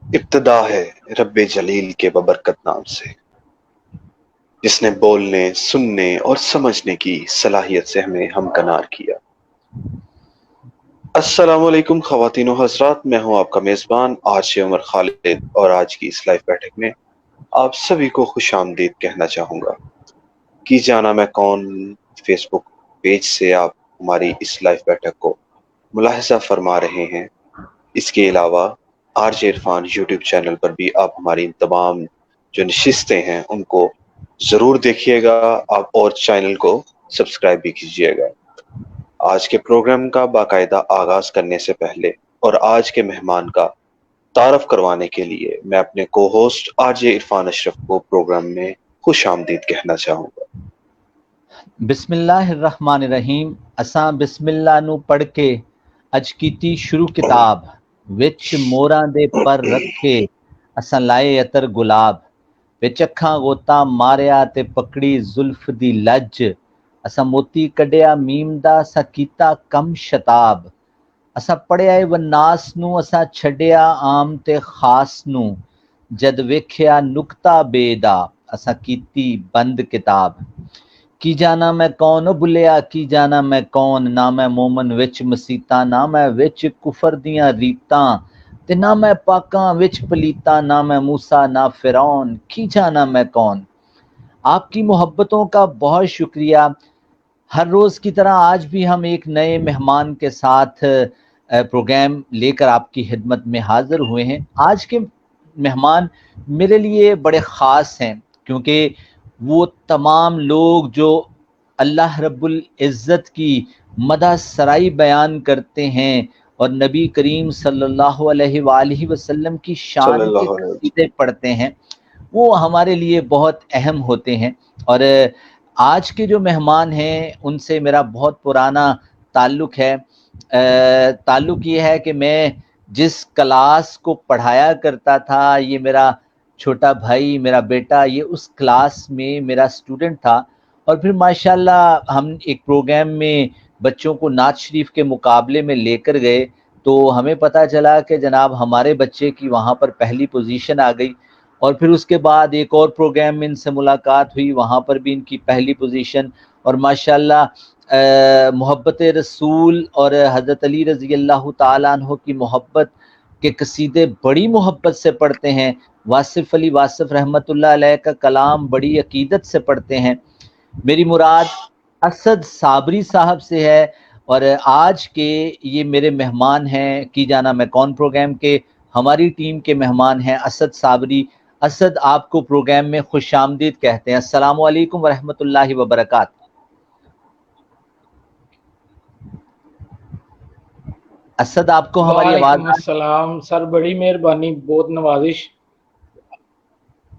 ابتدا ہے رب جلیل کے ببرکت نام سے، جس نے بولنے، سننے اور سمجھنے کی صلاحیت سے ہمیں ہمکنار کیا۔ السلام علیکم خواتین و حضرات، میں ہوں آپ کا میزبان آج عمر خالد، اور آج کی اس لائیو بیٹھک میں آپ سبھی کو خوش آمدید کہنا چاہوں گا۔ کی جانا میں کون فیس بک پیج سے آپ ہماری اس لائیو بیٹھک کو ملاحظہ فرما رہے ہیں۔ اس کے علاوہ R J Irfan YouTube channel پر بھی آپ ہماری تمام جو نشستیں ہیں ان کو ضرور دیکھیے گا آپ، اور چینل کو سبسکرائب بھی کیجیے گا۔ آج کے پروگرام کا باقاعدہ آغاز کرنے سے پہلے اور آج کے مہمان کا تعارف کروانے کے لیے میں اپنے کو ہوسٹ آر جے عرفان اشرف کو پروگرام میں خوش آمدید کہنا چاہوں گا۔ بسم اللہ الرحمن الرحیم۔ اساں بسم اللہ نو پڑھ کے اج کیتی شروع کتاب، وچ موراں دے پر رکھے اساں لائے عطر گلاب، وچ اکھاں غوطہ ماریا تے پکڑی زلف دی لج، اساں موتی کڈیا میم دا اساں کیتا کم شتاب، اساں پڑھیا اے والناس نو اساں چھڈیا عام تے خاص نو، جد ویکھیا نکتا بے دا اساں کیتی بند کتاب، کی جانا میں کون بھلیا کی جانا میں کون، نہ میں مومن وچ مسیتاں نہ میں وچ کفر دیاں ریتاں، تے نہ میں پاکاں وچ پلیتاں، نہ میں موسیٰ نہ فرعون کی جانا میں کون۔ آپ کی محبتوں کا بہت شکریہ۔ ہر روز کی طرح آج بھی ہم ایک نئے مہمان کے ساتھ پروگرام لے کر آپ کی خدمت میں حاضر ہوئے ہیں۔ آج کے مہمان میرے لیے بڑے خاص ہیں، کیونکہ وہ تمام لوگ جو اللہ رب العزت کی مدح سرائی بیان کرتے ہیں اور نبی کریم صلی اللہ علیہ وآلہ وسلم کی صلی شان کے اللہ علیہ وسلم۔ قصیدے پڑھتے ہیں، وہ ہمارے لیے بہت اہم ہوتے ہیں۔ اور آج کے جو مہمان ہیں ان سے میرا بہت پرانا تعلق ہے۔ تعلق یہ ہے کہ میں جس کلاس کو پڑھایا کرتا تھا، یہ میرا چھوٹا بھائی، میرا بیٹا، یہ اس کلاس میں میرا اسٹوڈنٹ تھا، اور پھر ماشاءاللہ ہم ایک پروگرام میں بچوں کو نعت شریف کے مقابلے میں لے کر گئے، تو ہمیں پتہ چلا کہ جناب ہمارے بچے کی وہاں پر پہلی پوزیشن آ گئی، اور پھر اس کے بعد ایک اور پروگرام میں ان سے ملاقات ہوئی، وہاں پر بھی ان کی پہلی پوزیشن، اور ماشاءاللہ محبت رسول اور حضرت علی رضی اللہ تعالیٰ عنہ کی محبت کے قصیدے بڑی محبت سے پڑھتے ہیں۔ واصف علی واصف رحمۃ اللہ علیہ کا کلام بڑی عقیدت سے پڑھتے ہیں۔ میری مراد اسد صابری صاحب سے ہے، اور آج کے یہ میرے مہمان ہیں کی جانا میں کون پروگرام کے، ہماری ٹیم کے مہمان ہیں اسد صابری۔ اسد آپ کو پروگرام میں خوش آمدید کہتے ہیں۔ السلام علیکم ورحمۃ اللہ وبرکاتہ۔ اسد آپ کو ہماری آواز وعلیکم السلام سر، بڑی مہربانی، بہت نوازش۔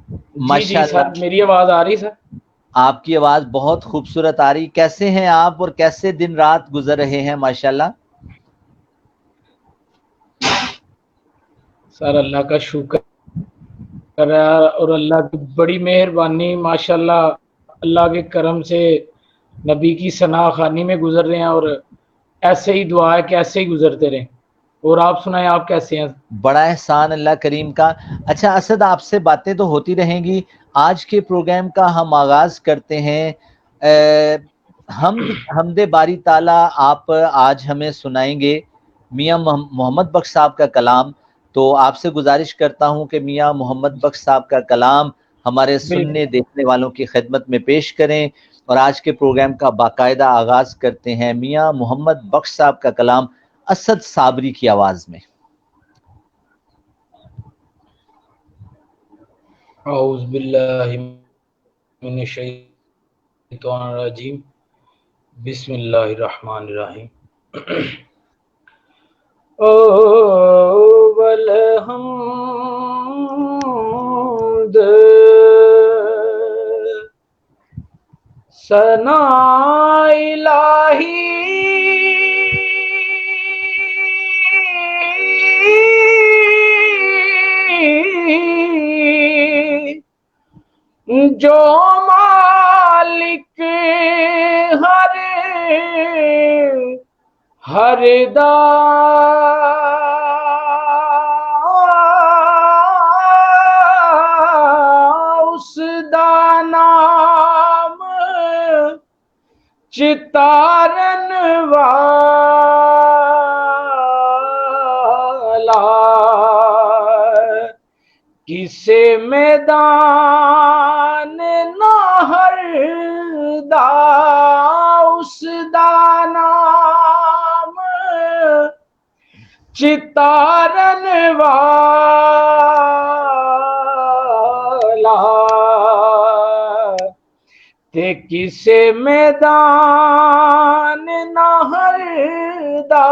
جی ماشاء جی سر، اللہ، میری آواز آ رہی سر؟ آپ کی آواز بہت خوبصورت آ رہی۔ کیسے ہیں آپ اور کیسے دن رات گزر رہے ہیں؟ ماشاءاللہ سر اللہ کا شکر ہے، اور اللہ کی بڑی مہربانی، ماشاءاللہ اللہ کے کرم سے نبی کی ثنا خوانی میں گزر رہے ہیں، اور ایسے ہی دعا ہے کہ ایسے ہی گزرتے رہیں۔ اور آپ سنائیں، آپ کیسے ہیں؟ بڑا احسان اللہ کریم کا۔ اچھا اسد، آپ سے باتیں تو ہوتی رہیں گی، آج کے پروگرام کا ہم آغاز کرتے ہیں۔ حمد باری تعالیٰ آپ آج ہمیں سنائیں گے میاں محمد بخش صاحب کا کلام، تو آپ سے گزارش کرتا ہوں کہ میاں محمد بخش صاحب کا کلام ہمارے سننے بالکل دیکھنے والوں کی خدمت میں پیش کریں، اور آج کے پروگرام کا باقاعدہ آغاز کرتے ہیں میاں محمد بخش صاحب کا کلام اسد صابری کی آواز میں۔ اعوذ باللہ من الشیطان الرجیم، بسم اللہ الرحمن الرحیم۔ اول حمد ثنا الہی جو مالک ہر چتارن والا کسے میدان نہر دا اس دا نام چتارن والا تے کسے میدان نہر دا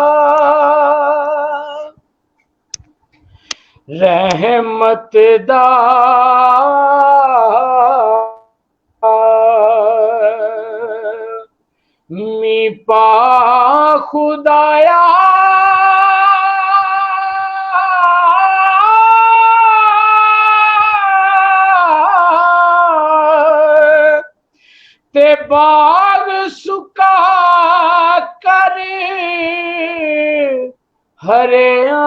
رحمت دا می پا خدایا تے باغ سکا کر ہریا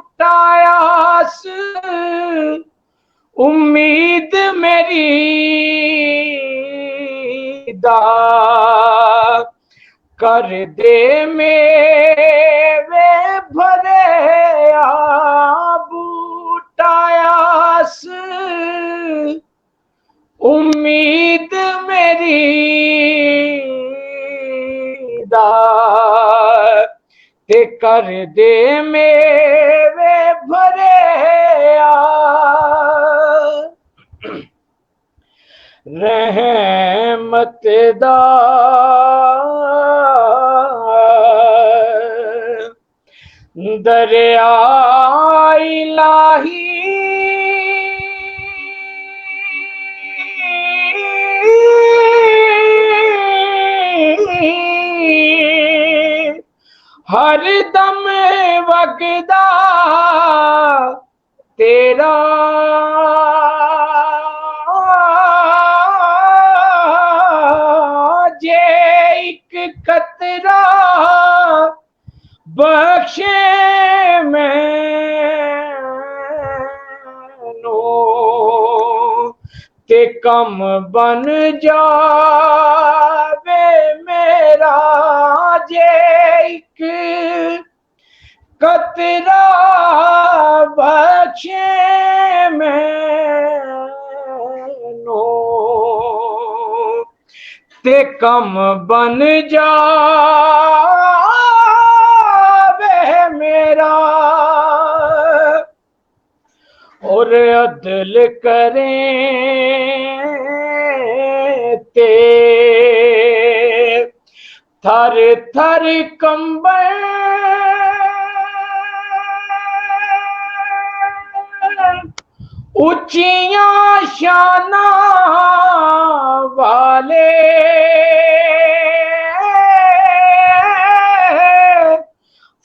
بوٹایاس امید میری دا کر دے میوے بھرے بوٹایاس امید میری دا تے کر دے میوے بھرے رحمت دا دریا الہی ہر دم وگدا تیرا جے ایک قطرہ بخشے مینوں تے کم بن جاوے میرا جے ایک قطرہ بخشے مینوں تے کم بن جاوے میرا اور عدل کریں تے تھر تھر کمبے اونچیاں شاناں والے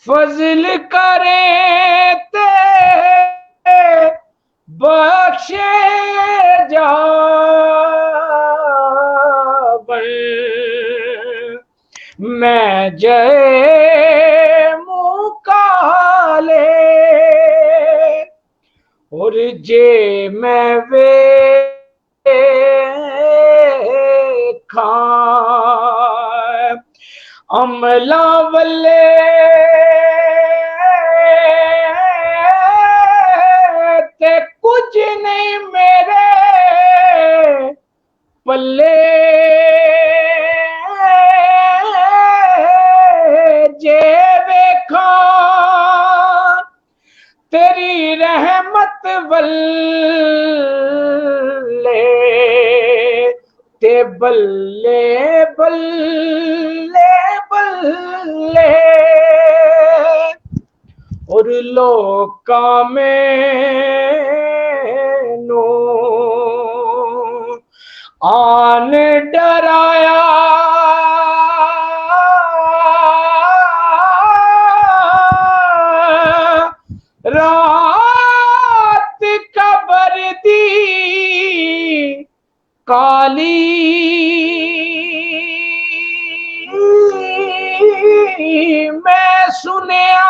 فضل کریں تے بخشے جاون میں جے مکالے اور جے میں ویکھاں عملاں والے تے کچھ نہیں میرے پلے جے ویکھاں تیری رحمت والے تے بلے بلے بلے اور لوکاں مینوں آن ڈرایا رات قبر دی کالی میں سنیا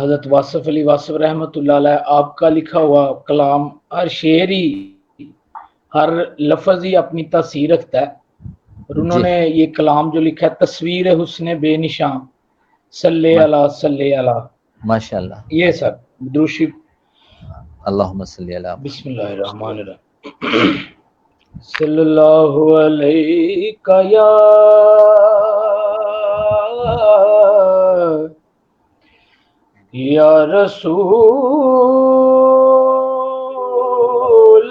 حضرت واصف علی واصف رحمۃ اللہ علیہ آپ کا لکھا ہوا کلام، ہر شعر ہی، ہر لفظ ہی اپنی تاثیر رکھتا ہے، اور انہوں جی نے یہ کلام جو لکھا ہے تصویر حسن بے نشان، صلی اللہ صلی اللہ، ماشاء اللہ یہ ماشاء سب دوشی. اللہم صلی اللہ بسم اللہ الرحمن الرحیم. صلی اللہ علیہ یا رسول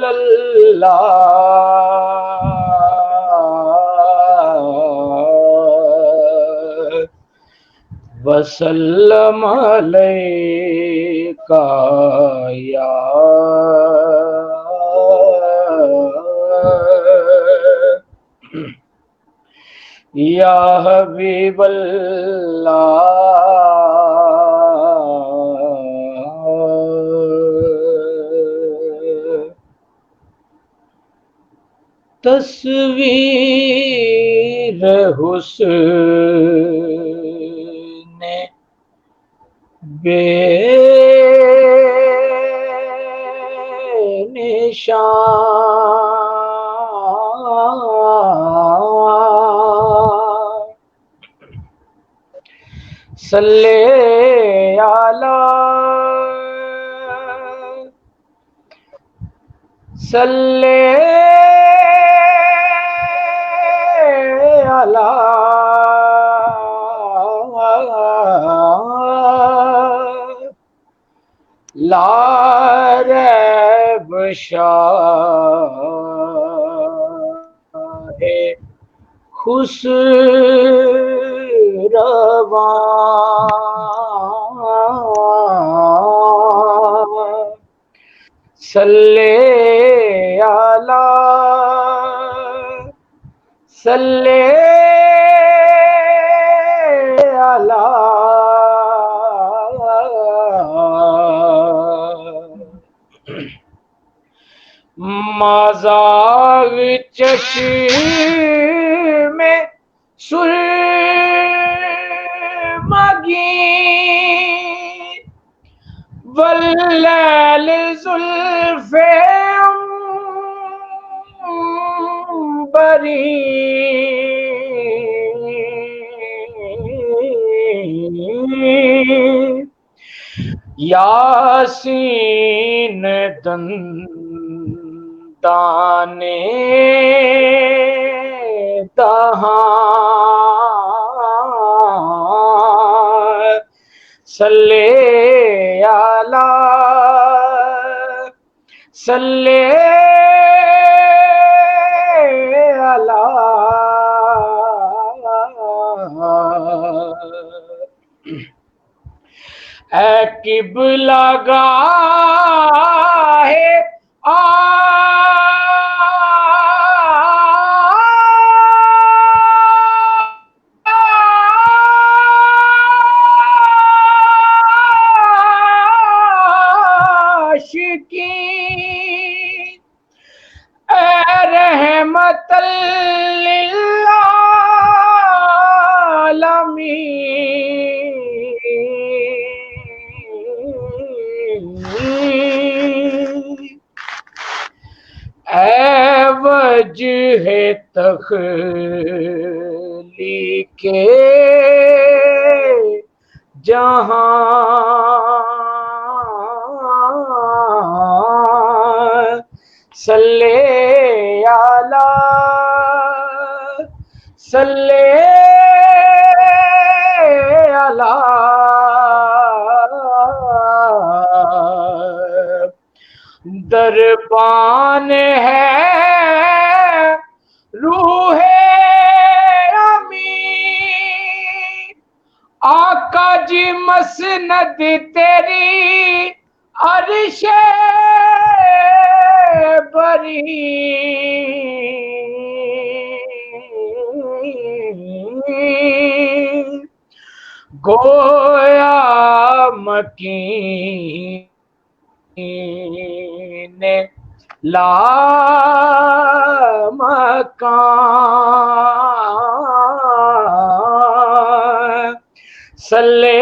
اللہ وسلم علیکہ یا حبیب اللہ. تصویر حسن بے نشان، صلی علی صلی علی لا ریب شاہ خسروان، صلی علی صلی علی مازاغ چشم سرمگی واللیل زلف عنبری، یاسین دندان دہاں، صلی علی صلی علی. اے قبلہ گاہ عاشقین، اے رحمت للعالمین، اے وجہ تخلیق جہاں، صلی علی صلی علی. دربان ہے روح امین، آقا جی مسند تیری عرش بری، گویا مکین لا مکان، صلی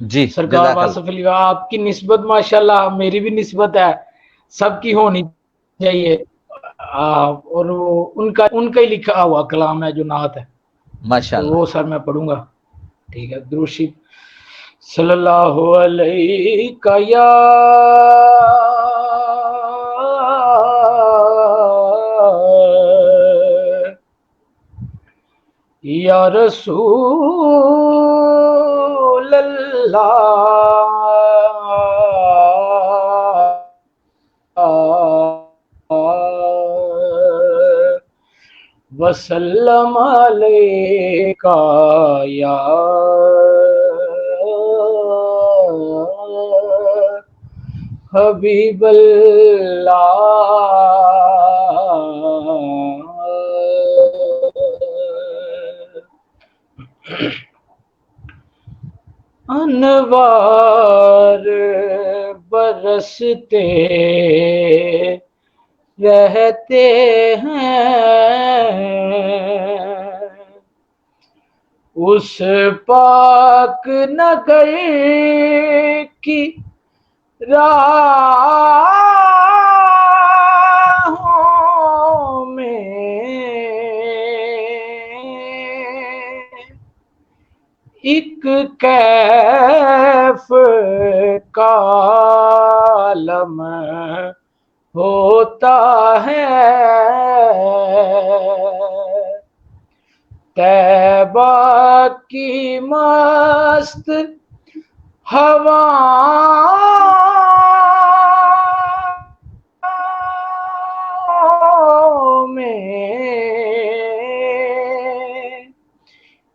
جی سرکار جزاک اللہ. واصف علی آپ کی نسبت ماشاءاللہ میری بھی نسبت ہے، سب کی ہونی چاہیے، اور ان کا ہی لکھا ہوا کلام ہے جو نعت ہے، ماشاء تو اللہ. وہ سر میں پڑھوں گا. ٹھیک ہے، درود شریف. صلی اللہ علیہ یا رسول اللہ وسلم علیکہ یا حبیب اللہ. انوار برستے رہتے ہیں اس پاک نگر کی راہوں میں ایک کیف کا عالم ہوتا ہے طیبہ کی مست ہواؤں میں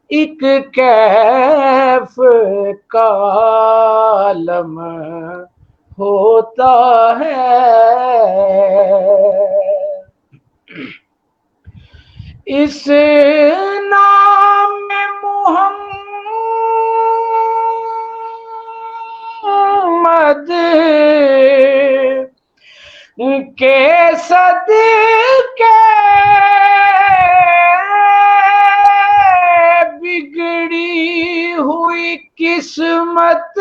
ایک کیف کا عالم ہوتا ہے. اس نام میں محمد کے صدقے بگڑی ہوئی قسمت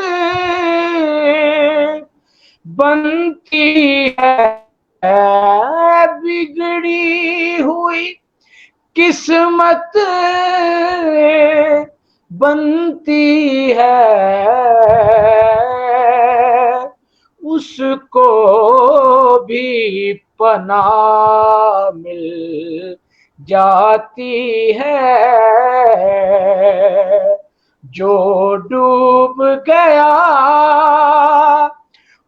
بنتی ہے، بگڑی ہوئی قسمت بنتی ہے، اس کو بھی پناہ مل جاتی ہے جو ڈوب گیا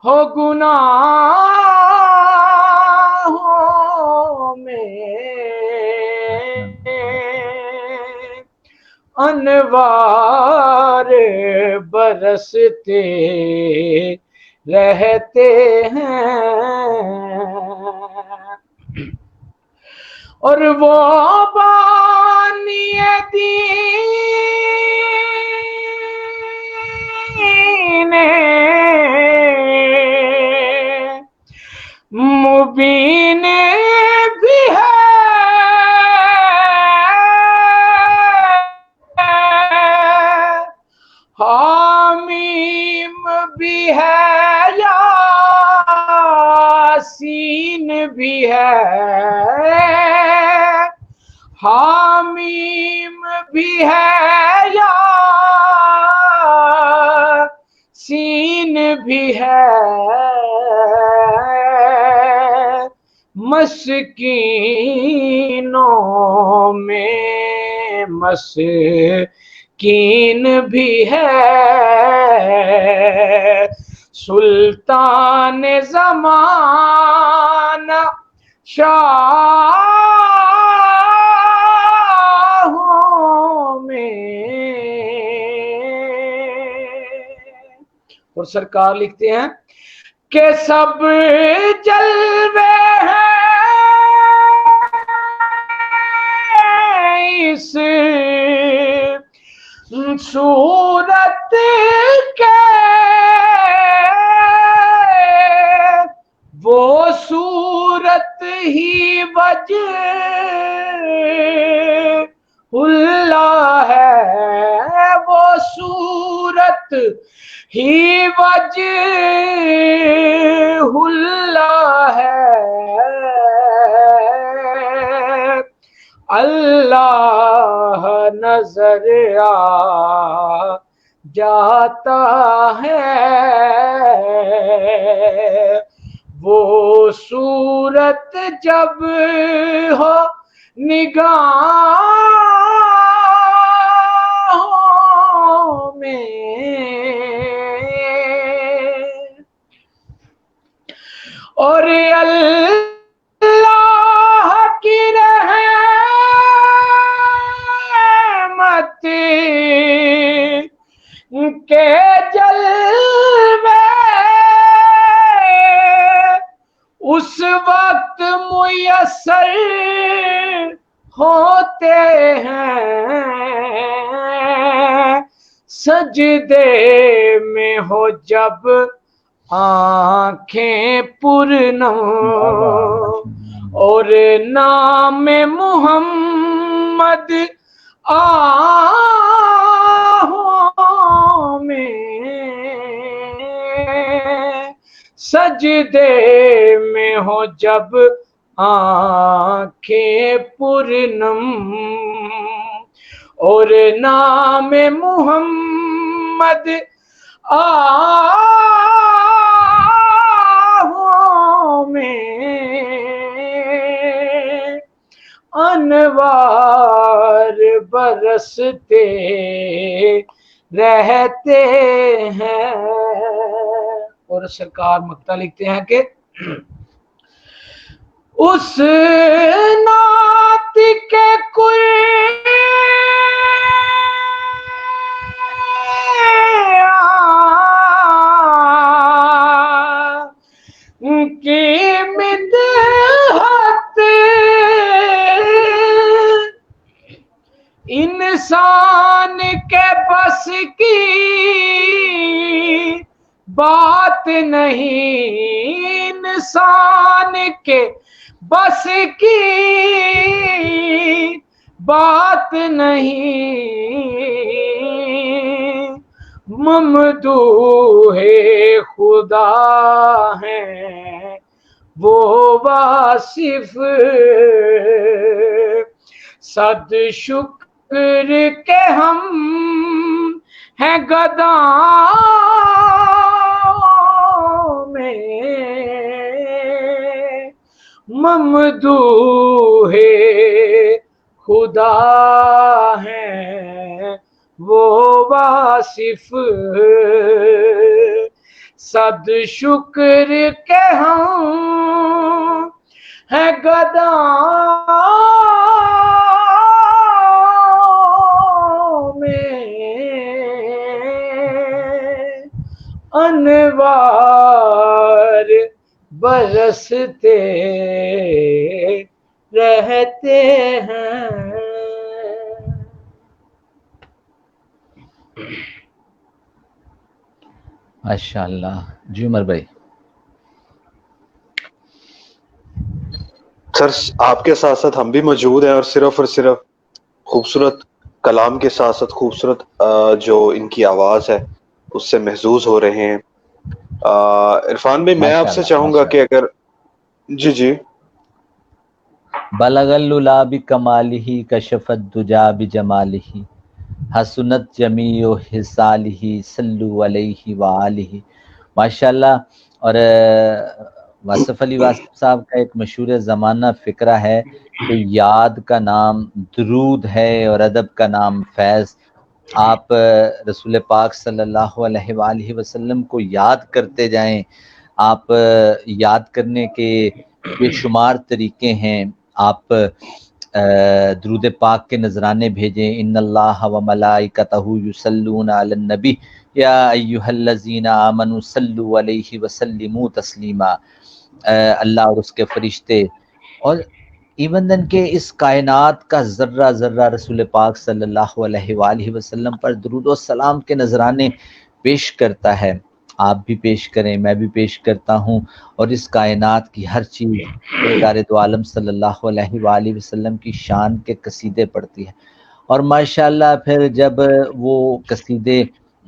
ہو گناہوں میں. انوار برستے رہتے ہیں اور وہ بانی دین مبین بھی ہے، حامیم بھی ہے، یاسین بھی ہے، حامیم بھی ہے، یاسین بھی ہے. مسکینوں میں مسکین بھی ہے، سلطان زمانہ شاہوں میں. اور سرکار لکھتے ہیں کہ سب جلوے ہیں اس صورت کے، وہ صورت ہی وجہ اللہ ہے، وہ صورت ہی وجہ اللہ ہے، اللہ نظر آ جاتا ہے، وہ صورت جب ہو نگاہوں میں، اور اللہ کی رحمت کے جلوے اس وقت میسر ہوتے ہیں، سجدے میں ہو جب آنکھیں پرنم، اور نام محمد آہوں میں، سجدے میں ہو جب آنکھیں پرنم، اور نام محمد آہوں میں، انوار برستے رہتے ہیں۔ اور سرکار مقطع لکھتے ہیں کہ اس نعت کے قرآن کی مدحت انسان کے بس کی بات نہیں، انسان کے بس کی بات نہیں، ممدوح خدا ہیں وہ واصف، صد شکر کہ ہم ہیں گداؤں میں، ممدوح خدا ہیں وہ واصف، صد شکر کہ ہم ہیں گداؤں میں، انوار برستے رہتے ہیں۔ ماشاء اللہ جی عمر بھائی۔ سر آپ کے ساتھ ساتھ ہم بھی موجود ہیں، اور صرف خوبصورت کلام کے ساتھ ساتھ خوبصورت جو ان کی آواز ہے اس سے محظوظ ہو رہے ہیں۔ عرفان بھائی میں آپ سے چاہوں گا کہ اگر جی بلغ العلا بکمالہ کشف الدجا بجمالہ حسنت جمیع خصالہ صلوا علیہ وآلہ۔ ماشاءاللہ۔ اور واصف علی واصف صاحب کا ایک مشہور زمانہ فقرہ ہے کہ یاد کا نام درود ہے اور ادب کا نام فیض۔ آپ رسول پاک صلی اللہ علیہ وآلہ وسلم کو یاد کرتے جائیں۔ آپ یاد کرنے کے بے شمار طریقے ہیں۔ آپ درود پاک کے نذرانے بھیجیں۔ ان اللہ و ملائکتہ یصلون علی النبی یا ایھا الذین آمنوا صلوا علیہ وسلموا تسلیما۔ اللہ اور اس کے فرشتے اور ایون دن کہ اس کائنات کا ذرہ ذرہ رسول پاک صلی اللہ علیہ وآلہ وسلم پر درود و سلام کے نذرانے پیش کرتا ہے۔ آپ بھی پیش کریں، میں بھی پیش کرتا ہوں، اور اس کائنات کی ہر چیز سرکار دو عالم صلی اللہ علیہ وآلہ وسلم کی شان کے قصیدے پڑھتی ہے۔ اور ماشاءاللہ پھر جب وہ قصیدے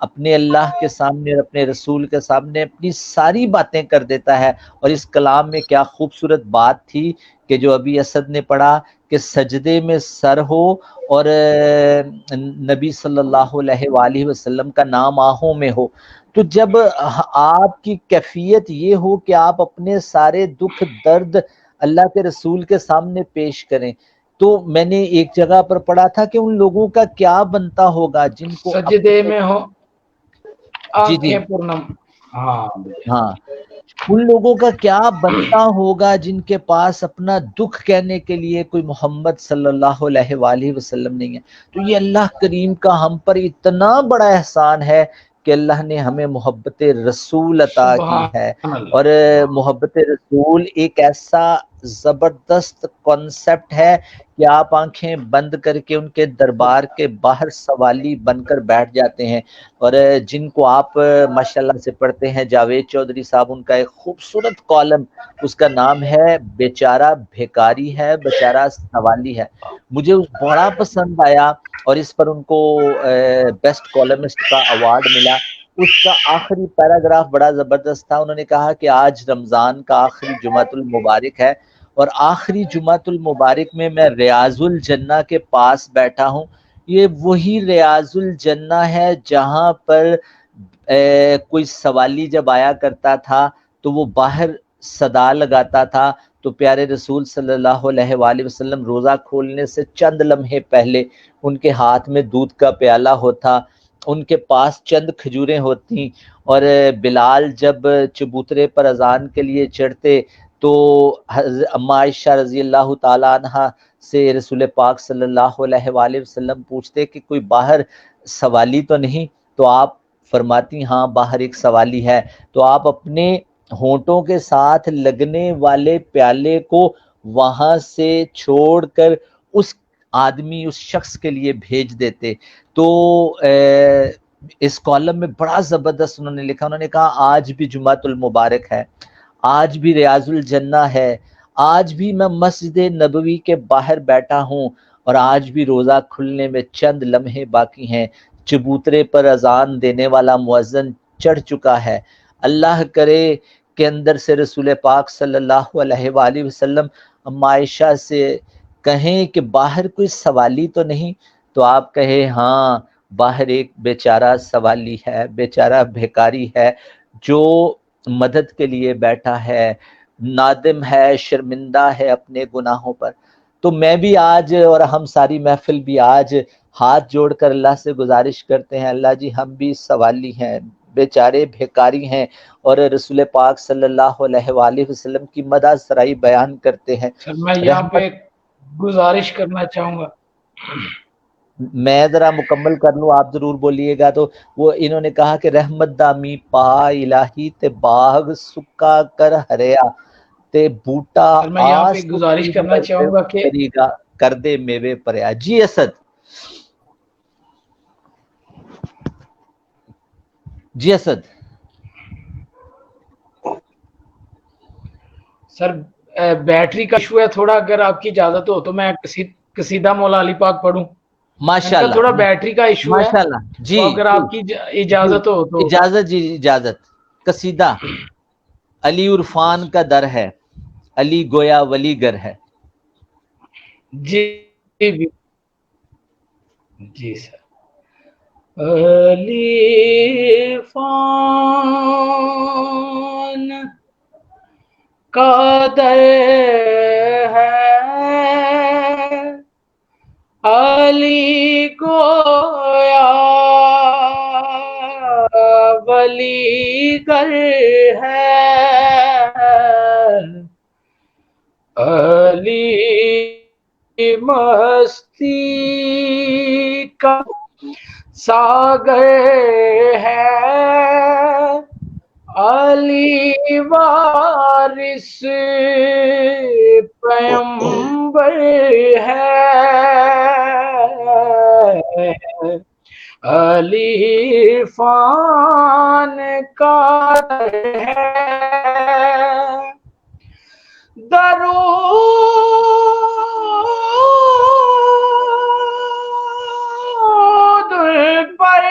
اپنے اللہ کے سامنے اور اپنے رسول کے سامنے اپنی ساری باتیں کر دیتا ہے۔ اور اس کلام میں کیا خوبصورت بات تھی کہ جو ابھی اسد نے پڑھا کہ سجدے میں سر ہو اور نبی صلی اللہ علیہ وآلہ وسلم کا نام آنکھوں میں ہو۔ تو جب آپ کی کیفیت یہ ہو کہ آپ اپنے سارے دکھ درد اللہ کے رسول کے سامنے پیش کریں، تو میں نے ایک جگہ پر پڑھا تھا کہ ان لوگوں کا کیا بنتا ہوگا جن کو سجدے میں ہو جی جی آنکھیں پورنم. ہاں ہاں، ان لوگوں کا کیا بنتا ہوگا جن کے پاس اپنا دکھ کہنے کے لیے کوئی محمد صلی اللہ علیہ وآلہ وسلم نہیں ہے۔ تو یہ اللہ کریم کا ہم پر اتنا بڑا احسان ہے کہ اللہ نے ہمیں محبت رسول عطا کی ہے، سبحان اللہ. اور محبت رسول ایک ایسا زبردست کانسیپٹ ہے کہ آپ آنکھیں بند کر کے ان کے دربار کے باہر سوالی بن کر بیٹھ جاتے ہیں۔ اور جن کو آپ ماشاءاللہ سے پڑھتے ہیں، جاوید چودھری صاحب، ان کا ایک خوبصورت کالم، اس کا نام ہے بیچارہ بھیکاری ہے، بیچارہ سوالی ہے، مجھے بڑا پسند آیا، اور اس پر ان کو بیسٹ کالمسٹ کا ایوارڈ ملا۔ اس کا آخری پیراگراف بڑا زبردست تھا، انہوں نے کہا کہ آج رمضان کا آخری جمعۃ المبارک ہے، اور آخری جمعۃ المبارک میں میں ریاض الجنہ کے پاس بیٹھا ہوں۔ یہ وہی ریاض الجنہ ہے جہاں پر کوئی سوالی جب آیا کرتا تھا تو وہ باہر صدا لگاتا تھا، تو پیارے رسول صلی اللہ علیہ وآلہ وسلم روزہ کھولنے سے چند لمحے پہلے ان کے ہاتھ میں دودھ کا پیالہ ہوتا، ان کے پاس چند کھجوریں ہوتی، اور بلال جب چبوترے پر اذان کے لیے چڑھتے تو اما عائشہ رضی اللہ تعالی عنہ سے رسول پاک صلی اللہ علیہ وآلہ وسلم پوچھتے کہ کوئی باہر سوالی تو نہیں، تو آپ فرماتی ہاں باہر ایک سوالی ہے، تو آپ اپنے ہونٹوں کے ساتھ لگنے والے پیالے کو وہاں سے چھوڑ کر اس آدمی، اس شخص کے لیے بھیج دیتے۔ تو اس کالم میں بڑا زبردست انہوں نے لکھا، انہوں نے کہا آج بھی جمعۃ المبارک ہے، آج بھی ریاض الجنہ ہے، آج بھی میں مسجد نبوی کے باہر بیٹھا ہوں، اور آج بھی روزہ کھلنے میں چند لمحے باقی ہیں، چبوترے پر اذان دینے والا مؤذن چڑھ چکا ہے۔ اللہ کرے کہ اندر سے رسول پاک صلی اللہ علیہ وآلہ وسلم اما عائشہ سے کہیں کہ باہر کوئی سوالی تو نہیں، تو آپ کہے ہاں باہر ایک بیچارہ سوالی ہے، بیچارہ بھیکاری ہے جو مدد کے لیے بیٹھا ہے، نادم ہے، شرمندہ ہے اپنے گناہوں پر۔ تو میں بھی آج اور ہم ساری محفل بھی آج ہاتھ جوڑ کر اللہ سے گزارش کرتے ہیں، اللہ جی ہم بھی سوالی ہیں، بیچارے بھیکاری ہیں، اور رسول پاک صلی اللہ علیہ وآلہ وسلم کی مدح سرائی بیان کرتے ہیں۔ سر میں یہاں رحمت، پہ گزارش کرنا چاہوں گا. میں ذرا مکمل کر لوں، آپ ضرور بولیے گا۔ تو وہ انہوں نے کہا کہ رحمت دامی پا الہی تے باغ سکا کر ہریا تے بوٹا سر میں یہاں پہ آس گزارش کرنا چاہوں گا کہ کری گا کر دے میوے پریا۔ جی اسد، جی اسد۔ سر بیٹری کا ایشو ہے تھوڑا، اگر آپ کی اجازت ہو تو میں قصیدہ مولا علی پاک پڑھوں. میں نے کہا تھوڑا ماشاءاللہ، بیٹری کا ایشو ہے، ماشاءاللہ، جی تو اگر جی آپ کی جی، اجازت ہو تو. اجازت، جی اجازت۔ قصیدہ علی عرفان کا در ہے، علی گویا ولی گر ہے۔ جی جی جی سر. علی عرفان کا در ہے، علی گویا ولی گر ہے، علی مستی کا ساگر ہے، علی وارث پیمبر ہے، علی عرفان کا در ہے، درود پر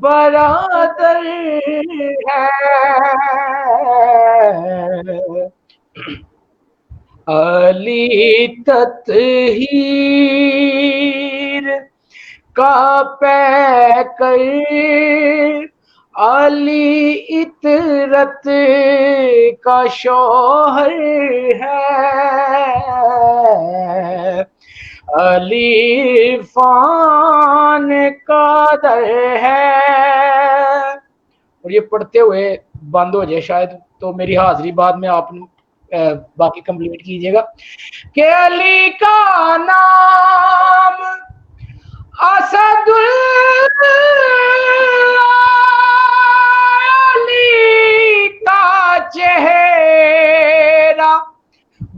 برادر ہے علی تطہیر کا پیکر علی اطرت کا شوہر ہے علی عرفان کا در ہے. اور یہ پڑھتے ہوئے بند ہو جائے شاید تو میری حاضری بعد میں آپ باقی کمپلیٹ کیجئے گا کہ علی کا نام اسد علی کا چہرہ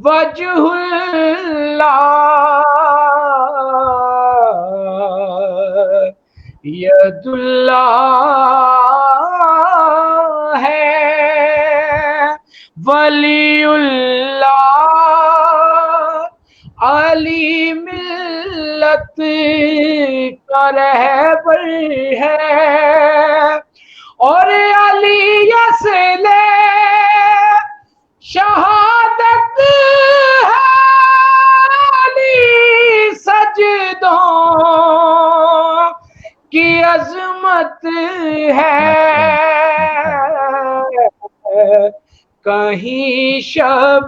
وجہ اللہ ید اللہ ہے ولی اللہ علی ملت کا رہبر ہے اور علی اصل شہادت ہے علی سجدوں کی عظمت ہے کہیں شبیر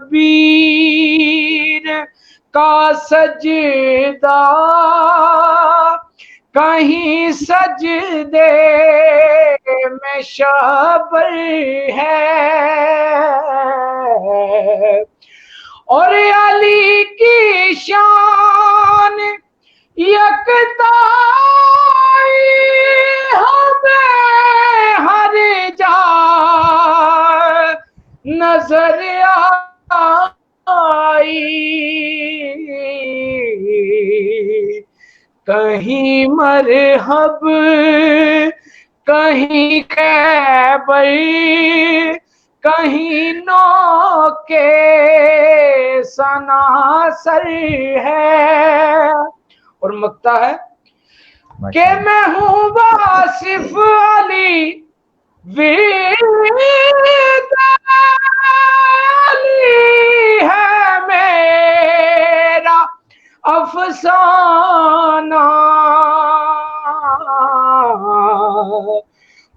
کا سجدہ کہیں سجدے میں شبر ہے اور علی کی شان یکتائی ہمیں ہر جائے نظر آئی کہیں مرحب کہیں خیبر کہیں نو کے سناسر ہے. اور مکتا ہے کہ میں ہوں واصف علی ورد علی ہے میرا افسانہ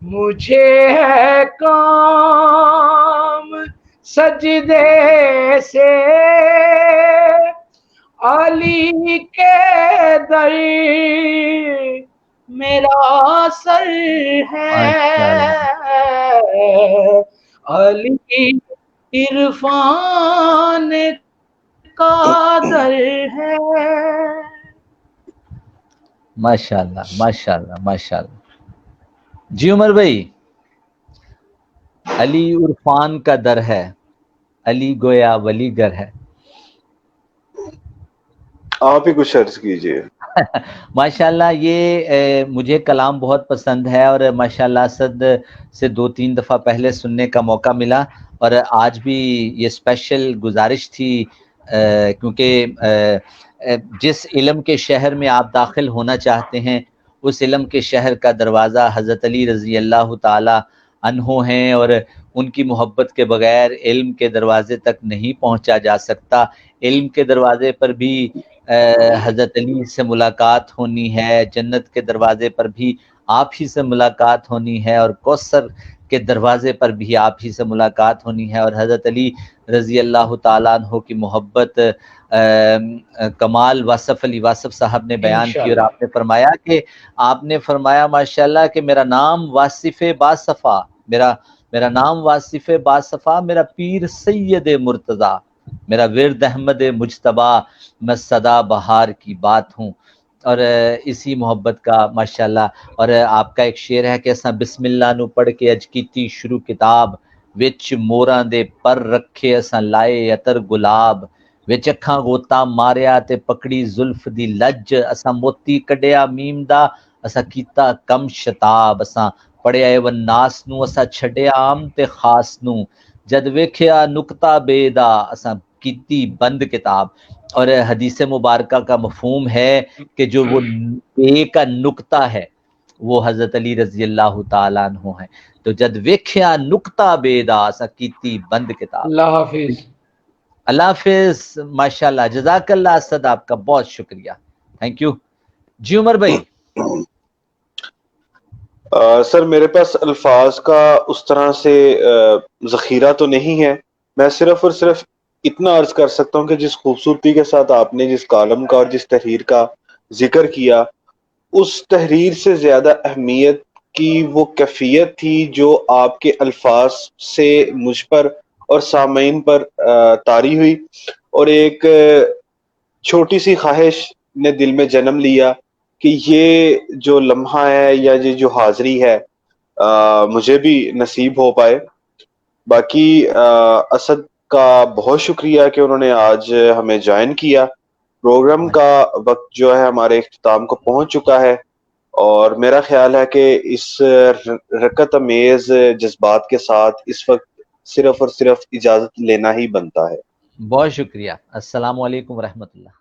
مجھے ہے کام سجدے سے علی کے در میرا سر ہے علی عرفان کا در ہے. ماشاءاللہ ماشاءاللہ ماشاءاللہ. جی عمر بھائی، علی عرفان کا در ہے، علی گویا ولی گر ہے. آپ ہی کچھ عرض کیجئے. ماشاءاللہ یہ مجھے کلام بہت پسند ہے اور ماشاءاللہ اسد سے 2-3 دفعہ پہلے سننے کا موقع ملا اور آج بھی یہ اسپیشل گزارش تھی کیونکہ جس علم کے شہر میں آپ داخل ہونا چاہتے ہیں اس علم کے شہر کا دروازہ حضرت علی رضی اللہ تعالی عنہ ہیں اور ان کی محبت کے بغیر علم کے دروازے تک نہیں پہنچا جا سکتا. علم کے دروازے پر بھی حضرت علی سے ملاقات ہونی ہے، جنت کے دروازے پر بھی آپ ہی سے ملاقات ہونی ہے اور کوثر کے دروازے پر بھی آپ ہی سے ملاقات ہونی ہے. اور حضرت علی رضی اللہ تعالیٰ عنہ کی محبت کمال واصف علی واصف صاحب نے بیان کی اور آپ نے فرمایا کہ ماشاءاللہ کہ میرا نام واصف باصفا، میرا نام واصف باصفا، میرا پیر سید مرتضی، میرا ورد احمد مجتبی، میں صدا بہار کی بات ہوں. اور اسی محبت کا ماشاءاللہ. اور آپ کا ایک شعر ہے کہ اساں بسم اللہ نو پڑھ کے اج کیتی شروع کتاب وچ موراں دے پر رکھے اساں لائے عطر گلاب وچ اکھاں غوطہ ماریا تے پکڑی زلف دی لج اساں موتی کڈیا میم دا اساں کیتا کم شتاب اساں پڑھیا اے والناس نو اساں چھڈیا عام تے خاص نو جد ویکھیا نقطہ بے دا اساں کیتی بند کتاب. اور حدیث مبارکہ کا مفہوم ہے کہ جو وہ بے کا نقطہ ہے وہ حضرت علی رضی اللہ تعالیٰ عنہ ہیں۔ تو جد ویکھیا نکتہ بیدا اسا کیتی بند کتاب۔ اللہ حافظ۔ اللہ حافظ، ماشاءاللہ، جزاک اللہ اسد، آپ کا بہت شکریہ، تھینک یو۔ جی عمر بھائی۔ سر میرے پاس الفاظ کا اس طرح سے ذخیرہ تو نہیں ہے، میں صرف اور صرف اتنا عرض کر سکتا ہوں کہ جس خوبصورتی کے ساتھ آپ نے جس کالم کا اور جس تحریر کا ذکر کیا، اس تحریر سے زیادہ اہمیت کی وہ کیفیت تھی جو آپ کے الفاظ سے مجھ پر اور سامعین پر طاری ہوئی، اور ایک چھوٹی سی خواہش نے دل میں جنم لیا کہ یہ جو لمحہ ہے یا یہ جو حاضری ہے مجھے بھی نصیب ہو پائے۔ باقی اسد کا بہت شکریہ کہ انہوں نے آج ہمیں جوائن کیا۔ پروگرام کا وقت جو ہے ہمارے اختتام کو پہنچ چکا ہے، اور میرا خیال ہے کہ اس رکت امیز جذبات کے ساتھ اس وقت صرف اور صرف اجازت لینا ہی بنتا ہے۔ بہت شکریہ، السلام علیکم ورحمۃ اللہ۔